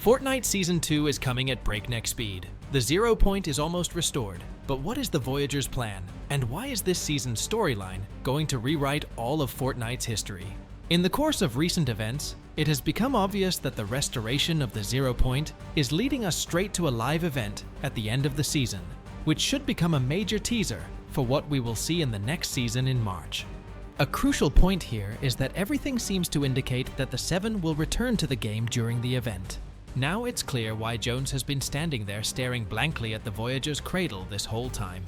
Fortnite Season 2 is coming at breakneck speed. The 0 point is almost restored, but what is the Voyagers' plan? And why is this season's storyline going to rewrite all of Fortnite's history? In the course of recent events, it has become obvious that the restoration of the 0 point is leading us straight to a live event at the end of the season, which should become a major teaser for what we will see in the next season in March. A crucial point here is that everything seems to indicate that the 7 will return to the game during the event. Now it's clear why Jones has been standing there staring blankly at the Voyager's cradle this whole time.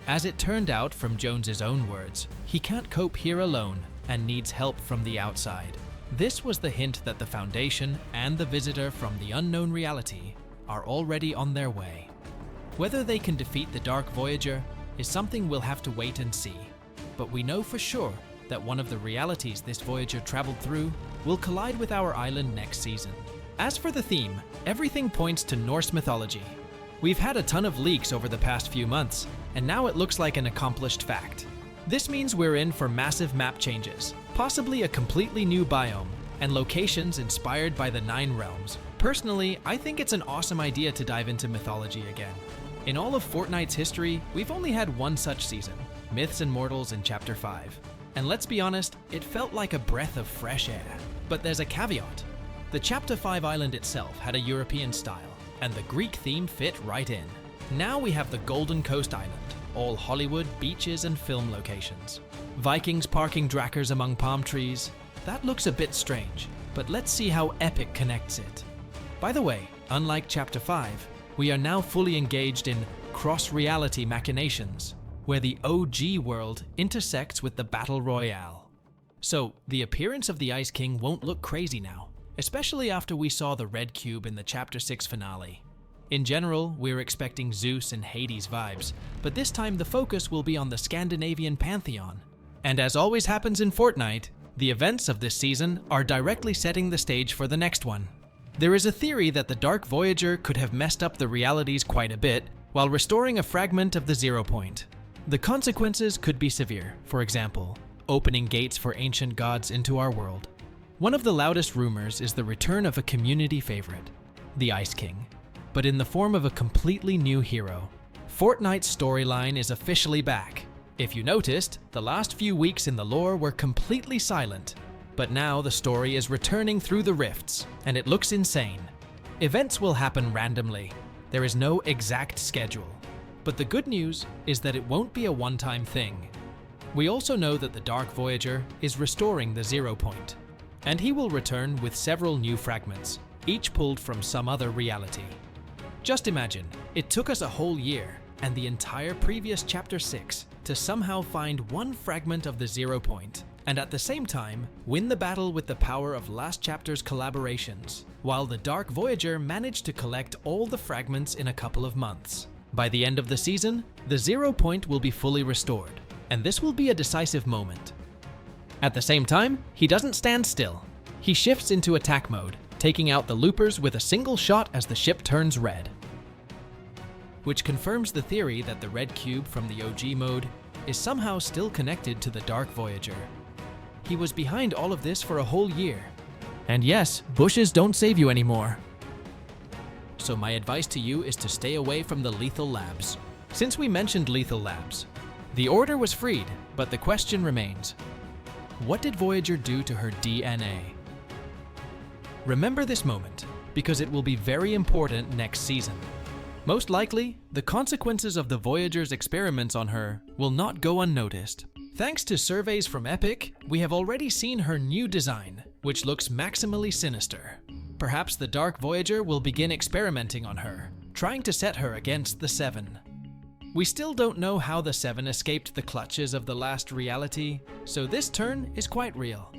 As it turned out from Jones's own words, he can't cope here alone and needs help from the outside. This was the hint that the Foundation and the visitor from the unknown reality are already on their way. Whether they can defeat the Dark Voyager is something we'll have to wait and see, but we know for sure that one of the realities this Voyager traveled through will collide with our island next season. As for the theme, everything points to Norse mythology. We've had a ton of leaks over the past few months, and now it looks like an accomplished fact. This means we're in for massive map changes, possibly a completely new biome, and locations inspired by the 9 realms. Personally, I think it's an awesome idea to dive into mythology again. In all of Fortnite's history, we've only had one such season, Myths and Mortals in Chapter 5. And let's be honest, it felt like a breath of fresh air. But there's a caveat. The Chapter 5 island itself had a European style, and the Greek theme fit right in. Now we have the Golden Coast Island, all Hollywood, beaches, and film locations. Vikings parking drakkars among palm trees. That looks a bit strange, but let's see how Epic connects it. By the way, unlike Chapter 5, we are now fully engaged in cross-reality machinations, where the OG world intersects with the Battle Royale. So, the appearance of the Ice King won't look crazy now, especially after we saw the Red Cube in the Chapter 6 finale. In general, we're expecting Zeus and Hades vibes, but this time the focus will be on the Scandinavian pantheon. And as always happens in Fortnite, the events of this season are directly setting the stage for the next one. There is a theory that the Dark Voyager could have messed up the realities quite a bit while restoring a fragment of the 0 point. The consequences could be severe, for example, opening gates for ancient gods into our world. One of the loudest rumors is the return of a community favorite, the Ice King, but in the form of a completely new hero. Fortnite's storyline is officially back. If you noticed, the last few weeks in the lore were completely silent, but now the story is returning through the rifts, and it looks insane. Events will happen randomly. There is no exact schedule. But the good news is that it won't be a one-time thing. We also know that the Dark Voyager is restoring the 0 point, and he will return with several new fragments, each pulled from some other reality. Just imagine, it took us a whole year and the entire previous Chapter 6 to somehow find one fragment of the 0 point, and at the same time, win the battle with the power of last chapter's collaborations, while the Dark Voyager managed to collect all the fragments in a couple of months. By the end of the season, the 0 point will be fully restored, and this will be a decisive moment. At the same time, he doesn't stand still. He shifts into attack mode, taking out the loopers with a single shot as the ship turns red, which confirms the theory that the Red Cube from the OG mode is somehow still connected to the Dark Voyager. He was behind all of this for a whole year. And yes, bushes don't save you anymore. So my advice to you is to stay away from the lethal labs. Since we mentioned lethal labs, the order was freed, but the question remains, what did Voyager do to her DNA? Remember this moment, because it will be very important next season. Most likely, the consequences of the Voyager's experiments on her will not go unnoticed. Thanks to surveys from Epic, we have already seen her new design, which looks maximally sinister. Perhaps the Dark Voyager will begin experimenting on her, trying to set her against the 7. We still don't know how the 7 escaped the clutches of the last reality, so this turn is quite real.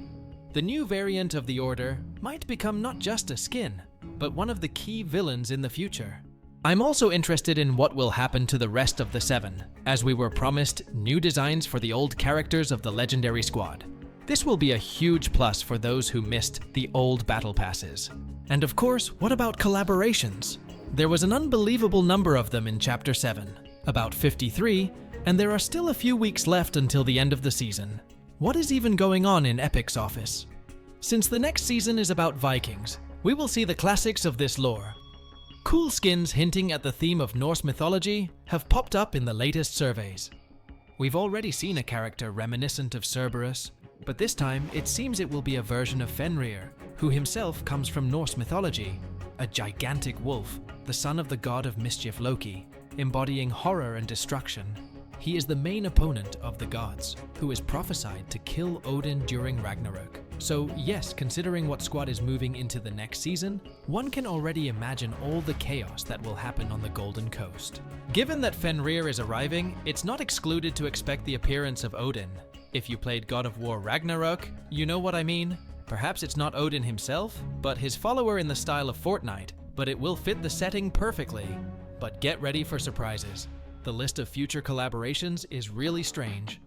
The new variant of the Order might become not just a skin, but one of the key villains in the future. I'm also interested in what will happen to the rest of the 7, as we were promised new designs for the old characters of the Legendary Squad. This will be a huge plus for those who missed the old battle passes. And of course, what about collaborations? There was an unbelievable number of them in Chapter 7, about 53, and there are still a few weeks left until the end of the season. What is even going on in Epic's office? Since the next season is about Vikings, We will see the classics of this lore. Cool skins hinting at the theme of Norse mythology have popped up in the latest surveys. We've already seen a character reminiscent of Cerberus, but this time it seems it will be a version of Fenrir, who himself comes from Norse mythology, a gigantic wolf, the son of the god of mischief Loki, embodying horror and destruction. He is the main opponent of the gods, who is prophesied to kill Odin during Ragnarok. So yes, considering what squad is moving into the next season, one can already imagine all the chaos that will happen on the Golden Coast. Given that Fenrir is arriving, it's not excluded to expect the appearance of Odin. If you played God of War Ragnarok, you know what I mean. Perhaps it's not Odin himself, but his follower in the style of Fortnite, but it will fit the setting perfectly. But get ready for surprises. The list of future collaborations is really strange.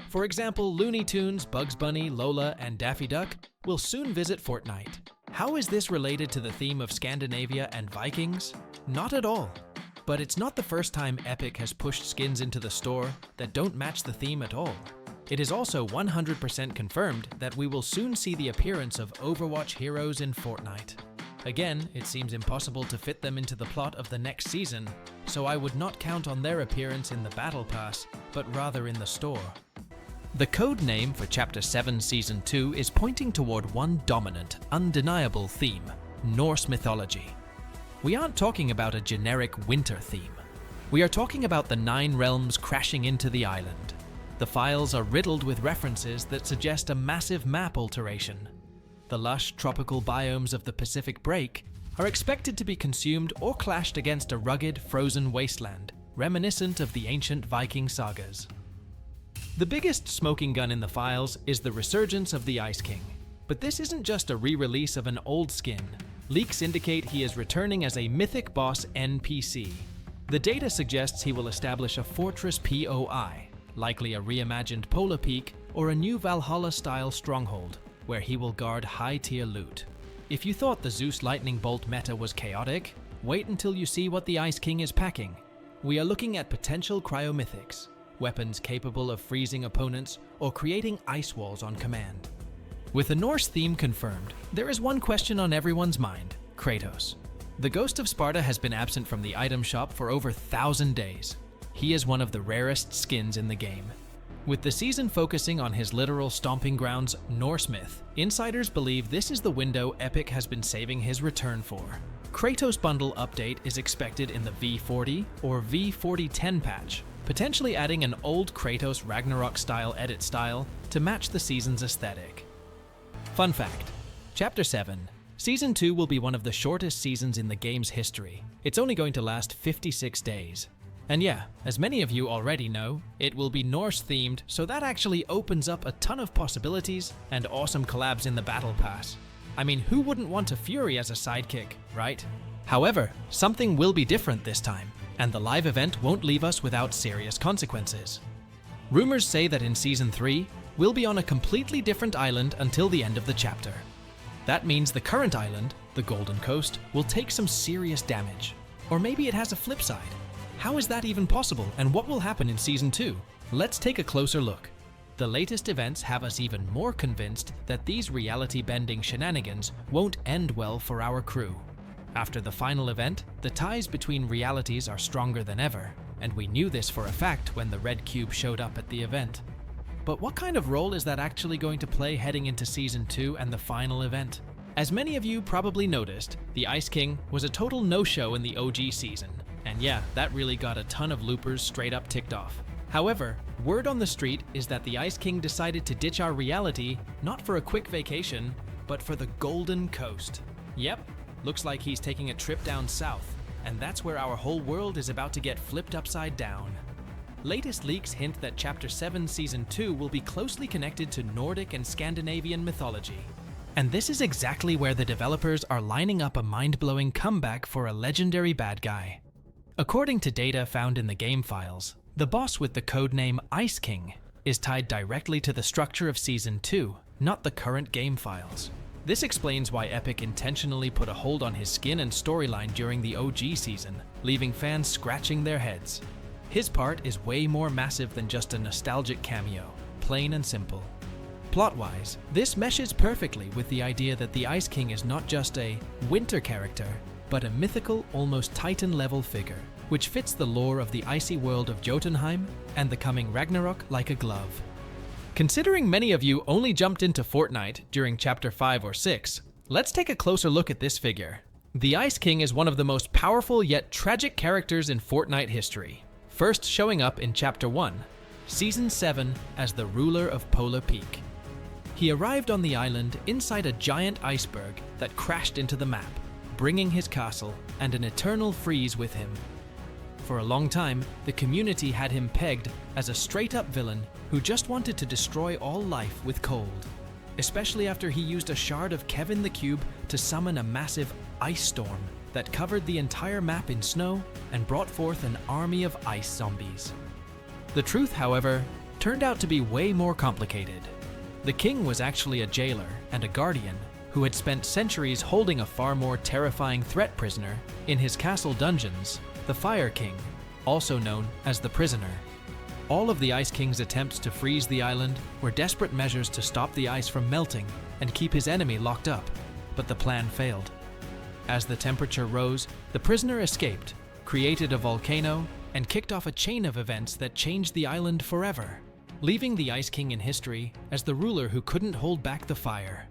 For example, Looney Tunes, Bugs Bunny, Lola, and Daffy Duck will soon visit Fortnite. How is this related to the theme of Scandinavia and Vikings? Not at all. But it's not the first time Epic has pushed skins into the store that don't match the theme at all. It is also 100% confirmed that we will soon see the appearance of Overwatch heroes in Fortnite. Again, it seems impossible to fit them into the plot of the next season, so I would not count on their appearance in the Battle Pass, but rather in the store. The code name for Chapter 7 Season 2 is pointing toward one dominant, undeniable theme: Norse mythology. We aren't talking about a generic winter theme. We are talking about the 9 realms crashing into the island. The files are riddled with references that suggest a massive map alteration. The lush tropical biomes of the Pacific Break are expected to be consumed or clashed against a rugged, frozen wasteland, reminiscent of the ancient Viking sagas. The biggest smoking gun in the files is the resurgence of the Ice King. But this isn't just a re-release of an old skin. Leaks indicate he is returning as a mythic boss NPC. The data suggests he will establish a fortress POI, likely a reimagined Polar Peak or a new Valhalla-style stronghold, where he will guard high-tier loot. If you thought the Zeus Lightning Bolt meta was chaotic, wait until you see what the Ice King is packing. We are looking at potential cryomythics, weapons capable of freezing opponents or creating ice walls on command. With the Norse theme confirmed, there is one question on everyone's mind: Kratos. The Ghost of Sparta has been absent from the item shop for over 1,000 days. He is one of the rarest skins in the game. With the season focusing on his literal stomping grounds, Norse myth, insiders believe this is the window Epic has been saving his return for. Kratos bundle update is expected in the V40 or V4010 patch, potentially adding an old Kratos Ragnarok-style edit style to match the season's aesthetic. Fun fact: Chapter 7, Season 2 will be one of the shortest seasons in the game's history. It's only going to last 56 days. And yeah, as many of you already know, it will be Norse-themed, so that actually opens up a ton of possibilities and awesome collabs in the Battle Pass. I mean, who wouldn't want a Fury as a sidekick, right? However, something will be different this time, and the live event won't leave us without serious consequences. Rumors say that in Season 3, we'll be on a completely different island until the end of the chapter. That means the current island, the Golden Coast, will take some serious damage. Or maybe it has a flip side. How is that even possible, and what will happen in Season 2? Let's take a closer look. The latest events have us even more convinced that these reality-bending shenanigans won't end well for our crew. After the final event, the ties between realities are stronger than ever, and we knew this for a fact when the Red Cube showed up at the event. But what kind of role is that actually going to play heading into Season 2 and the final event? As many of you probably noticed, the Ice King was a total no-show in the OG season, and yeah, that really got a ton of loopers straight up ticked off. However, word on the street is that the Ice King decided to ditch our reality, not for a quick vacation, but for the Golden Coast. Yep, looks like he's taking a trip down south, and that's where our whole world is about to get flipped upside down. Latest leaks hint that Chapter 7 Season 2 will be closely connected to Nordic and Scandinavian mythology. And this is exactly where the developers are lining up a mind-blowing comeback for a legendary bad guy. According to data found in the game files, the boss with the codename Ice King is tied directly to the structure of Season 2, not the current game files. This explains why Epic intentionally put a hold on his skin and storyline during the OG season, leaving fans scratching their heads. His part is way more massive than just a nostalgic cameo, plain and simple. Plot-wise, this meshes perfectly with the idea that the Ice King is not just a winter character, but a mythical, almost Titan-level figure, which fits the lore of the icy world of Jotunheim and the coming Ragnarok like a glove. Considering many of you only jumped into Fortnite during Chapter 5 or 6, let's take a closer look at this figure. The Ice King is one of the most powerful yet tragic characters in Fortnite history, first showing up in Chapter 1, Season 7 as the ruler of Polar Peak. He arrived on the island inside a giant iceberg that crashed into the map, bringing his castle and an eternal freeze with him. For a long time, the community had him pegged as a straight-up villain who just wanted to destroy all life with cold, especially after he used a shard of Kevin the Cube to summon a massive ice storm that covered the entire map in snow and brought forth an army of ice zombies. The truth, however, turned out to be way more complicated. The king was actually a jailer and a guardian who had spent centuries holding a far more terrifying threat prisoner in his castle dungeons, the Fire King, also known as the Prisoner. All of the Ice King's attempts to freeze the island were desperate measures to stop the ice from melting and keep his enemy locked up, but the plan failed. As the temperature rose, the prisoner escaped, created a volcano, and kicked off a chain of events that changed the island forever, leaving the Ice King in history as the ruler who couldn't hold back the fire.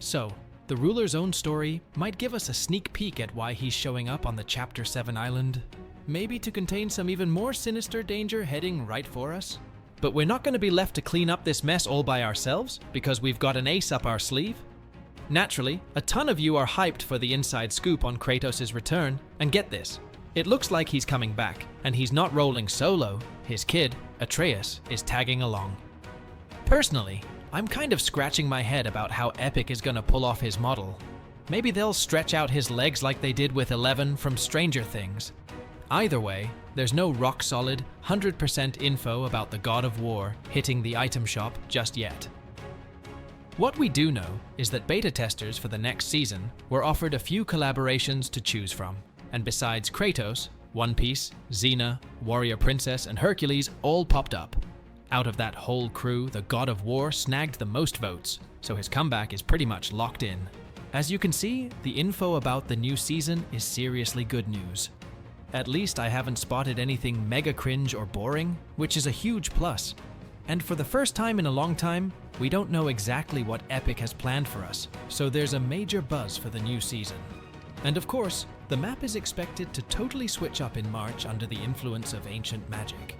So, the ruler's own story might give us a sneak peek at why he's showing up on the Chapter 7 island, maybe to contain some even more sinister danger heading right for us. But we're not going to be left to clean up this mess all by ourselves, because we've got an ace up our sleeve. Naturally, a ton of you are hyped for the inside scoop on Kratos' return, and get this, it looks like he's coming back, and he's not rolling solo. His kid, Atreus, is tagging along. Personally, I'm kind of scratching my head about how Epic is gonna pull off his model. Maybe they'll stretch out his legs like they did with Eleven from Stranger Things. Either way, there's no rock-solid, 100% info about the God of War hitting the item shop just yet. What we do know is that beta testers for the next season were offered a few collaborations to choose from, and besides Kratos, One Piece, Xena, Warrior Princess, and Hercules all popped up. Out of that whole crew, the God of War snagged the most votes, so his comeback is pretty much locked in. As you can see, the info about the new season is seriously good news. At least I haven't spotted anything mega cringe or boring, which is a huge plus. And for the first time in a long time, we don't know exactly what Epic has planned for us, so there's a major buzz for the new season. And of course, the map is expected to totally switch up in March under the influence of ancient magic.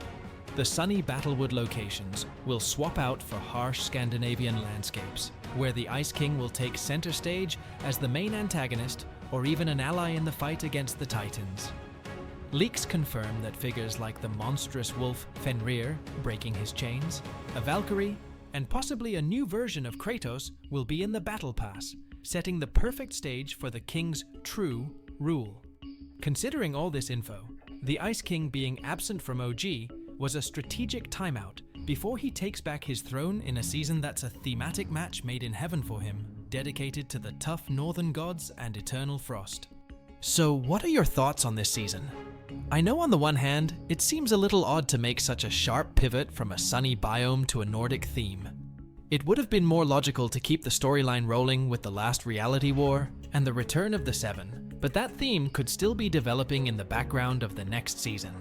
The sunny Battlewood locations will swap out for harsh Scandinavian landscapes, where the Ice King will take center stage as the main antagonist or even an ally in the fight against the Titans. Leaks confirm that figures like the monstrous wolf Fenrir, breaking his chains, a Valkyrie, and possibly a new version of Kratos will be in the Battle Pass, setting the perfect stage for the King's true rule. Considering all this info, the Ice King being absent from OG was a strategic timeout before he takes back his throne in a season that's a thematic match made in heaven for him, dedicated to the tough northern gods and eternal frost. So what are your thoughts on this season? I know on the one hand, it seems a little odd to make such a sharp pivot from a sunny biome to a Nordic theme. It would have been more logical to keep the storyline rolling with the last reality war and the return of the Seven, but that theme could still be developing in the background of the next season.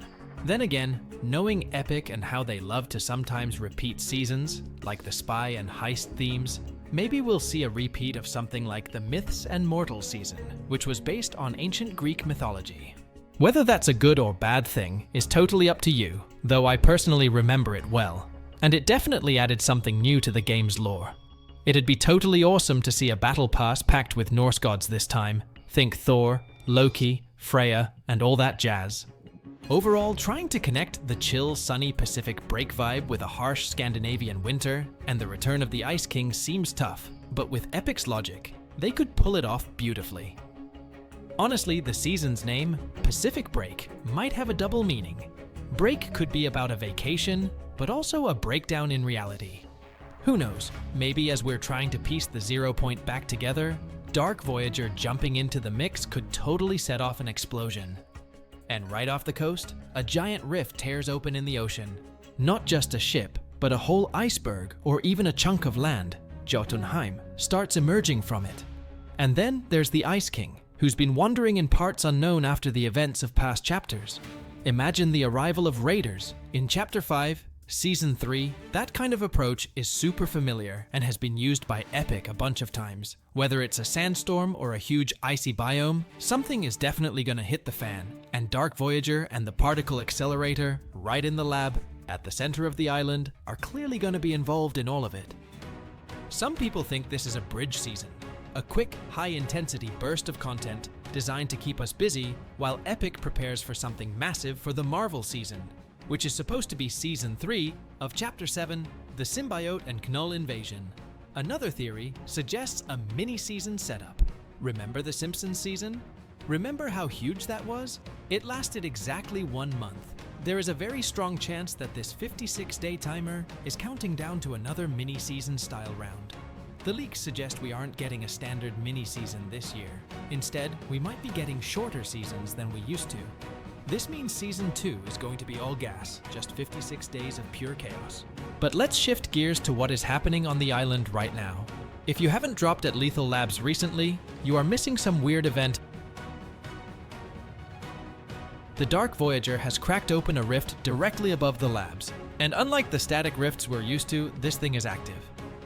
Then again, knowing Epic and how they love to sometimes repeat seasons, like the spy and heist themes, maybe we'll see a repeat of something like the Myths and Mortals season, which was based on ancient Greek mythology. Whether that's a good or bad thing is totally up to you, though I personally remember it well, and it definitely added something new to the game's lore. It'd be totally awesome to see a battle pass packed with Norse gods this time. Think Thor, Loki, Freya, and all that jazz. Overall, trying to connect the chill, sunny Pacific break vibe with a harsh Scandinavian winter and the return of the Ice King seems tough, but with Epic's logic, they could pull it off beautifully. Honestly, the season's name, Pacific Break, might have a double meaning. Break could be about a vacation, but also a breakdown in reality. Who knows, maybe as we're trying to piece the 0 point back together, Dark Voyager jumping into the mix could totally set off an explosion. And right off the coast, a giant rift tears open in the ocean. Not just a ship, but but a whole iceberg or even a chunk of land, Jotunheim, starts emerging from it. And then there's the Ice King, who's been wandering in parts unknown after the events of past chapters. Imagine the arrival of raiders. In Chapter 5, Season 3, that kind of approach is super familiar and has been used by Epic a bunch of times. Whether it's a sandstorm or a huge icy biome, something is definitely gonna hit the fan, and Dark Voyager and the particle accelerator, right in the lab, at the center of the island, are clearly gonna be involved in all of it. Some people think this is a bridge season, a quick, high-intensity burst of content designed to keep us busy while Epic prepares for something massive for the Marvel season, which is supposed to be Season 3 of Chapter 7, The Symbiote and Knull Invasion. Another theory suggests a mini-season setup. Remember the Simpsons season? Remember how huge that was? It lasted exactly 1 month. There is a very strong chance that this 56-day timer is counting down to another mini-season style round. The leaks suggest we aren't getting a standard mini-season this year. Instead, we might be getting shorter seasons than we used to. This means Season 2 is going to be all gas, just 56 days of pure chaos. But let's shift gears to what is happening on the island right now. If you haven't dropped at Lethal Labs recently, you are missing some weird event. The Dark Voyager has cracked open a rift directly above the labs. And unlike the static rifts we're used to, this thing is active.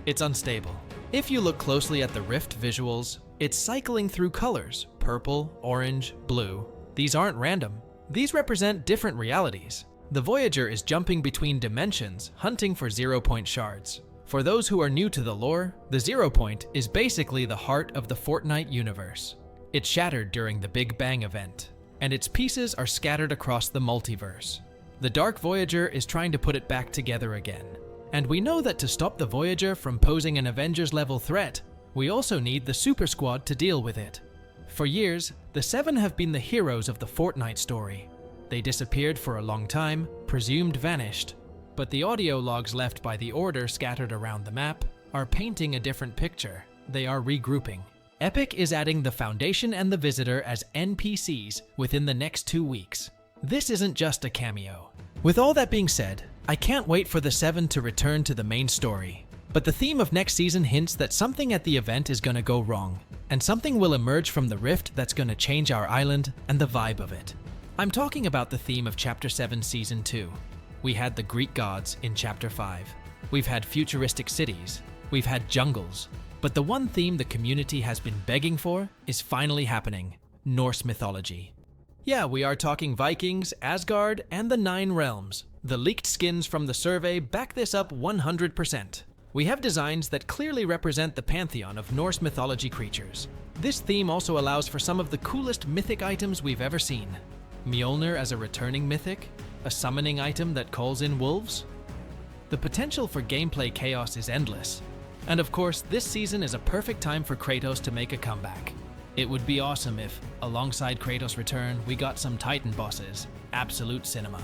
It's unstable. If you look closely at the rift visuals, it's cycling through colors: purple, orange, blue. These aren't random. These represent different realities. The Voyager is jumping between dimensions, hunting for zero-point shards. For those who are new to the lore, the Zero Point is basically the heart of the Fortnite universe. It shattered during the Big Bang event, and its pieces are scattered across the multiverse. The Dark Voyager is trying to put it back together again. And we know that to stop the Voyager from posing an Avengers-level threat, we also need the Super Squad to deal with it. For years, the Seven have been the heroes of the Fortnite story. They disappeared for a long time, presumed vanished, but the audio logs left by the Order scattered around the map are painting a different picture. They are regrouping. Epic is adding the Foundation and the Visitor as NPCs within the next 2 weeks. This isn't just a cameo. With all that being said, I can't wait for the Seven to return to the main story. But the theme of next season hints that something at the event is gonna go wrong, and something will emerge from the rift that's gonna change our island and the vibe of it. I'm talking about the theme of Chapter 7 Season 2. We had the Greek gods in Chapter 5. We've had futuristic cities. We've had jungles. But the one theme the community has been begging for is finally happening: Norse mythology. Yeah, we are talking Vikings, Asgard, and the Nine Realms. The leaked skins from the survey back this up 100%. We have designs that clearly represent the pantheon of Norse mythology creatures. This theme also allows for some of the coolest mythic items we've ever seen. Mjolnir as a returning mythic, a summoning item that calls in wolves. The potential for gameplay chaos is endless. And of course, this season is a perfect time for Kratos to make a comeback. It would be awesome if, alongside Kratos' return, we got some Titan bosses. Absolute cinema.